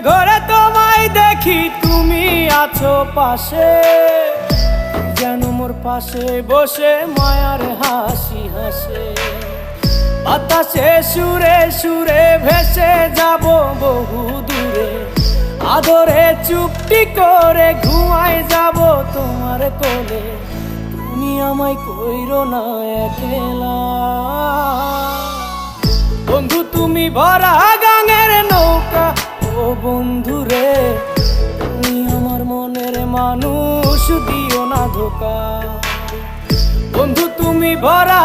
ঘরে তোমায় দেখি তুমি আছো পাশে, যেন মোর পাশে বসে মায়ার হাসি হাসে। বাতাসে সুরে সুরে ভেসে যাব বহু দূরে, আদরে চুপটি করে ঘুমায় যাব তোমার কোলে। তুমি আমায় কইরো না একলা বন্ধু, তুমি ভরা গাঙের নৌকা। ও বন্ধু রে, তুমি আমার মনের মানুষ, দিও না ধোকা। বন্ধু তুমি ভরা